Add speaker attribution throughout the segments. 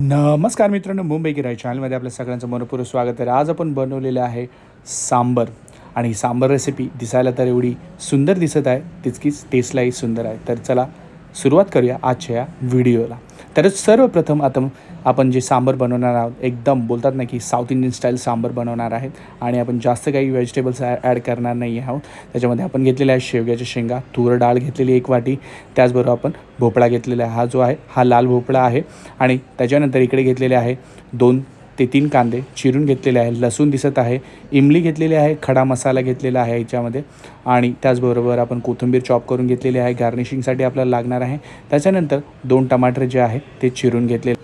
Speaker 1: नमस्कार मित्रांनो, मुंबई गिराई चॅनलमध्ये आपल्या सगळ्यांचं मनपूर्वक स्वागत आहे. आज आपण बनवलेलं आहे सांबर. आणि सांबर रेसिपी दिसायला तर एवढी सुंदर दिसत आहे, तितकीच टेस्टलाही सुंदर आहे. तर चला सुरुवात करूया आजच्या या व्हिडिओला. तर सर्वप्रथम आता आपण जे सांबर बनवणार आहोत, एकदम बोलतात ना की साऊथ इंडियन स्टाईल सांबर बनवणार आहेत. आणि आपण जास्त काही व्हेजिटेबल्स ॲड करणार नाही आहोत. त्याच्यामध्ये आपण घेतलेल्या आहे शेवग्याच्या शेंगा, तूर डाळ घेतलेली 1 वाटी, त्याचबरोबर आपण भोपळा घेतलेला आहे. हा जो आहे हा लाल भोपळा आहे. आणि त्याच्यानंतर इकडे घेतलेले आहे 2 ते 3 कांदे चिरून घेतलेले आहे, लसूण दिसत आहे, इमली घेतलेली आहे, खडा मसाला घेतलेला आहे याच्यामध्ये. आणि त्याचबरोबर आपण कोथिंबीर चॉप करून घेतलेली आहे, गार्निशिंगसाठी आपल्याला लागणार आहे. त्याच्यानंतर 2 टमाटर जे आहे ते चिरून घेतले.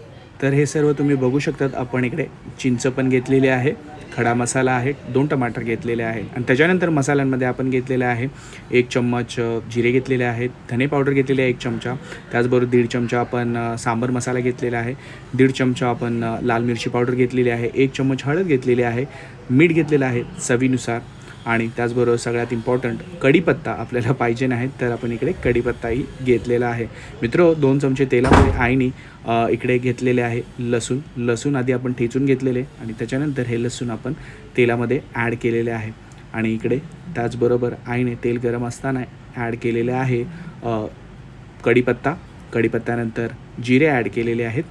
Speaker 1: तर हे सर्व तुम्ही बघू शकतात. आपण इकडे चिंच पण घेतलेली आहे, खडा मसाला आहे, 2 टमाटर घेतलेले आहेत. आणि त्याच्यानंतर मसाल्यांमध्ये आपण घेतलेले आहे 1 चम्मच जिरे घेतलेले आहेत, धने पावडर घेतलेले आहे 1 चमचा, त्याचबरोबर 1.5 चमचा आपण सांबर मसाला घेतलेला आहे, 1.5 चमचा आपण लाल मिरची पावडर घेतलेली आहे, 1 चम्मच हळद घेतलेली आहे, मीठ घेतलेलं आहे चवीनुसार. आणि त्याचबरोबर सगळ्यात इम्पॉर्टंट कढीपत्ता आपल्याला पाहिजे नाही, तर आपण इकडे कढीपत्ताही घेतलेला आहे. मित्र 2 चमचे तेलामध्ये आईने इकडे घेतलेले आहे लसूण आधी आपण ठेचून घेतलेले आणि त्याच्यानंतर हे लसूण आपण तेलामध्ये ॲड केलेले आहे. आणि इकडे त्याचबरोबर आईने तेल गरम असताना ॲड केलेले आहे कढीपत्त्यानंतर जिरे ॲड केलेले आहेत.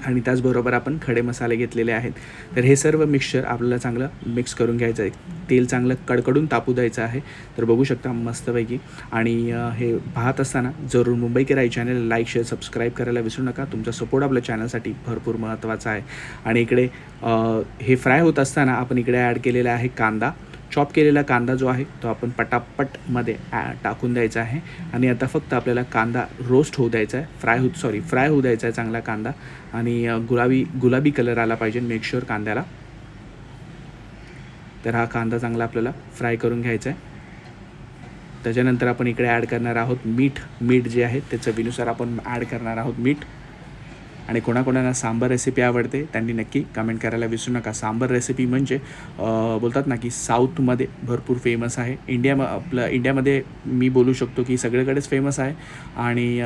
Speaker 1: आणि त्याचबरोबर आपण खडे मसाले घेतलेले आहेत. तर हे सर्व मिक्सचर आपल्याला चांगलं मिक्स करून घ्यायचं आहे. तेल चांगलं कडकडून तापू द्यायचं आहे. तर बघू शकता मस्तपैकी. आणि हे पाहत असताना जरूर मुंबई गिराई चॅनल लाईक शेअर सबस्क्राईब करायला विसरू नका. तुमचा सपोर्ट आपल्या चॅनलसाठी भरपूर महत्त्वाचा आहे. आणि इकडे हे फ्राय होत असताना आपण इकडे ॲड केलेला आहे कांदा. चॉप केलेला कांदा जो आहे तो आपण पटापटमध्ये टाकून द्यायचा आहे. आणि आता फक्त आपल्याला कांदा रोस्ट होऊ द्यायचा आहे, फ्राय होऊ द्यायचा आहे चांगला कांदा. आणि गुलाबी कलर आला पाहिजे मेक शुअर कांद्याला. तर हा कांदा चांगला आपल्याला फ्राय करून घ्यायचा आहे. त्याच्यानंतर आपण इकडे ॲड करणार आहोत मीठ जे आहे ते चवीनुसार आपण ॲड करणार आहोत मीठ. आणि कोणाकोणाला सांबर रेसिपी आवडते त्यांनी नक्की कमेंट करायला विसरू नका. सांबर रेसिपी म्हणजे बोलतात ना की साऊथमध्ये भरपूर फेमस आहे. इंडियामध्ये मी बोलू शकतो की सगळीकडेच फेमस आहे. आणि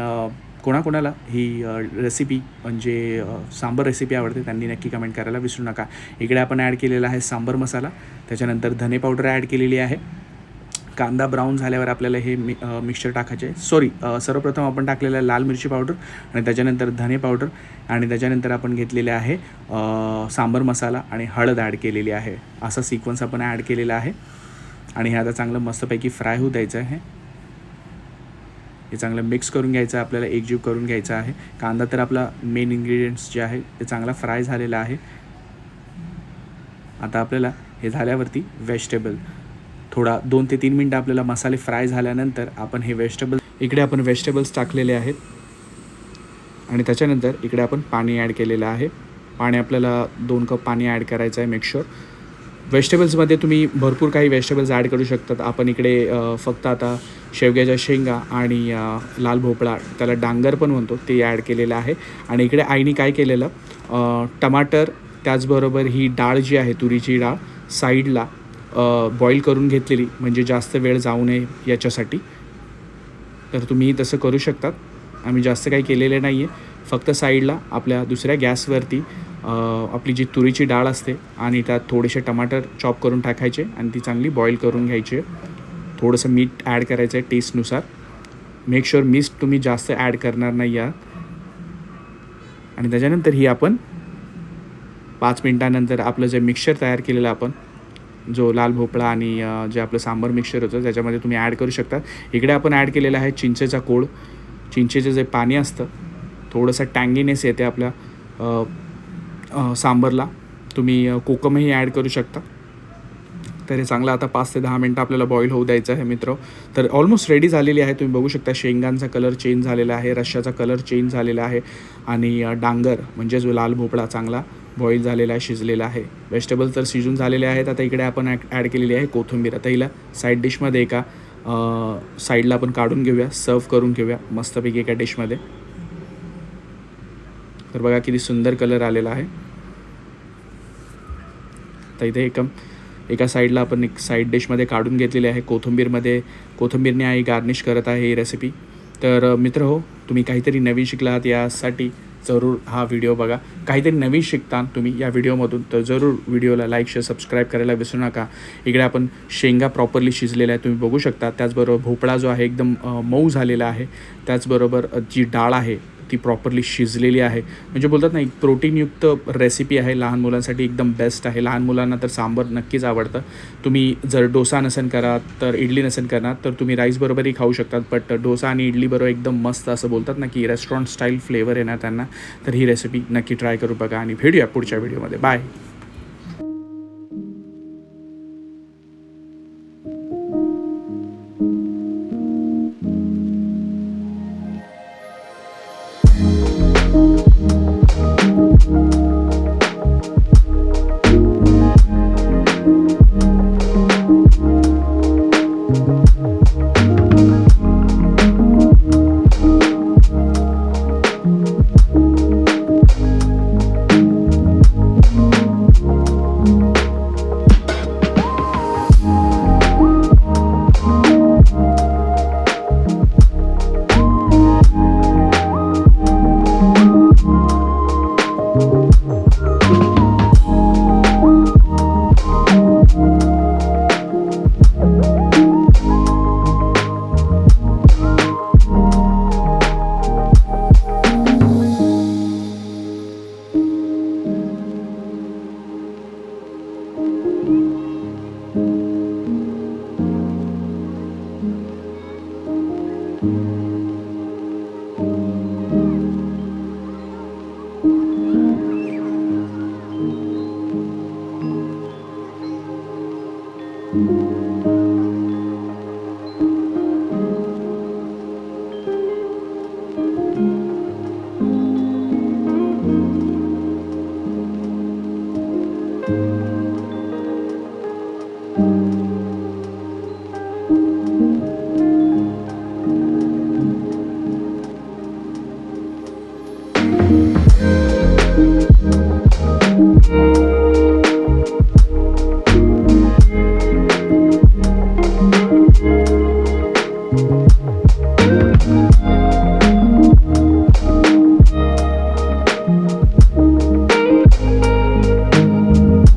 Speaker 1: कोणाकोणाला ही रेसिपी म्हणजे सांबर रेसिपी आवडते त्यांनी नक्की कमेंट करायला विसरू नका. इकडे आपण ॲड केलेला आहे सांबर मसाला, त्याच्यानंतर धने पावडर ॲड केलेली आहे. कांदा ब्राऊन झाल्यावर आपल्याला हे मिक्सचर टाकायचे आहे. सर्वप्रथम आपण टाकलेलं आहे लाल मिरची पावडर, आणि त्याच्यानंतर धने पावडर, आणि त्याच्यानंतर आपण घेतलेले आहे सांबर मसाला आणि हळद ॲड केलेली आहे. असा सिक्वन्स आपण ॲड केलेला आहे. आणि हे आता चांगलं मस्तपैकी फ्राय होऊ द्यायचं आहे. हे चांगलं मिक्स करून घ्यायचं आहे, आपल्याला एकजीव करून घ्यायचा आहे. कांदा तर आपला मेन इन्ग्रेडियंट्स जे आहे ते चांगला फ्राय झालेला आहे. आता आपल्याला हे झाल्यावरती व्हेजिटेबल थोडा 2 ते 3 मिनटं आपल्याला मसाले फ्राय झाल्यानंतर आपण हे व्हेजिटेबल्स टाकलेले आहेत. आणि त्याच्यानंतर इकडे आपण पाणी ॲड केलेलं आहे. पाणी आपल्याला 2 कप पाणी ॲड करायचं आहे मेक शुअर. व्हेजिटेबल्समध्ये तुम्ही भरपूर काही व्हेजिटेबल्स ॲड करू शकतात. आपण इकडे फक्त आता शेवग्याच्या शेंगा आणि लाल भोपळा, त्याला डांगर पण म्हणतो, ते ॲड केलेलं आहे. आणि इकडे आईने काय केलेलं, टमाटर त्याचबरोबर ही डाळ जी आहे तुरीची डाळ साईडला बॉईल करून घेतलेली, म्हणजे जास्त वेळ जाऊ नये याच्यासाठी. तर तुम्ही तसं करू शकतात. आम्ही जास्त काही केलेले नाही आहे. फक्त साईडला आपल्या दुसऱ्या गॅसवरती आपली जी तुरीची डाळ असते आणि त्यात थोडेसे टमाटर चॉप करून टाकायचे आणि ती चांगली बॉईल करून घ्यायची. थोडंसं मीठ ॲड करायचं आहे टेस्टनुसार. मेक शुअर मीठ तुम्ही जास्त ॲड करणार नाही आहात. आणि त्याच्यानंतर ही आपण 5 मिनटानंतर आपलं जे मिक्सचर तयार केलेलं आपण, जो लाल भोपळा आणि जे आपलं सांबर मिक्सचर होतं त्याच्यामध्ये तुम्ही ॲड करू शकता. इकडे आपण ॲड केलेला आहे चिंचेचा कोळ. चिंचेचं जे पाणी असतं, थोडंसं टँगीनेस येते आपल्या सांबरला. तुम्ही कोकमही ॲड करू शकता. तर हे चांगलं आता 5 ते 10 मिनटं आपल्याला बॉईल होऊ द्यायचं आहे मित्र. तर ऑलमोस्ट रेडी झालेली आहे. तुम्ही बघू शकता शेंगांचा कलर चेंज झालेला आहे, रश्श्याचा कलर चेंज झालेला आहे. आणि डांगर म्हणजे जो लाल भोपळा चांगला बॉईल झालेला आहे, शिजलेला आहे. व्हेजिटेबल तर शिजून झालेले आहेत. आता इकडे आपण ॲड केलेली आहे कोथिंबीर. आता हिला साईड डिशमध्ये एका साईडला आपण काढून घेऊया, सर्व करून घेऊया मस्तपैकी एका डिशमध्ये. तर बघा किती सुंदर कलर आलेला आहे. तर इथे एका साईडला आपण एक साईड डिशमध्ये काढून घेतलेली आहे. कोथिंबीरने आई गार्निश करत आहे ही रेसिपी. तर मित्र हो, तुम्ही काहीतरी नवीन शिकला आहात यासाठी जरूर हा व्हिडिओ बघा. काहीतरी नवीन शिकता तुम्ही या व्हिडिओमधून, तर जरूर व्हिडिओला लाईक, शेअर, सबस्क्राईब करायला विसरू नका. इकडे आपण शेंगा प्रॉपरली शिजलेल्या आहे तुम्ही बघू शकता. त्याचबरोबर भोपळा जो आहे एकदम मऊ झालेला आहे. त्याचबरोबर जी डाळ आहे ती प्रॉपरली शिजलेली आहे. म्हणजे बोलतात ना, एक प्रोटीनयुक्त रेसिपी आहे. लहान मुलांसाठी एकदम बेस्ट आहे. लहान मुलांना तर सांबार नक्कीच आवडतं. तुम्ही जर डोसा नसेल करत, तर इडली नसेल करणार, तर तुम्ही राईसबरोबरही खाऊ शकतात. बट डोसा आणि इडलीबरोबर एकदम मस्त असं बोलतात ना, की रेस्टॉरंट स्टाईल फ्लेवर येणार त्यांना. तर ही रेसिपी नक्की ट्राय करू बघा आणि भेटूया पुढच्या व्हिडिओमध्ये. बाय.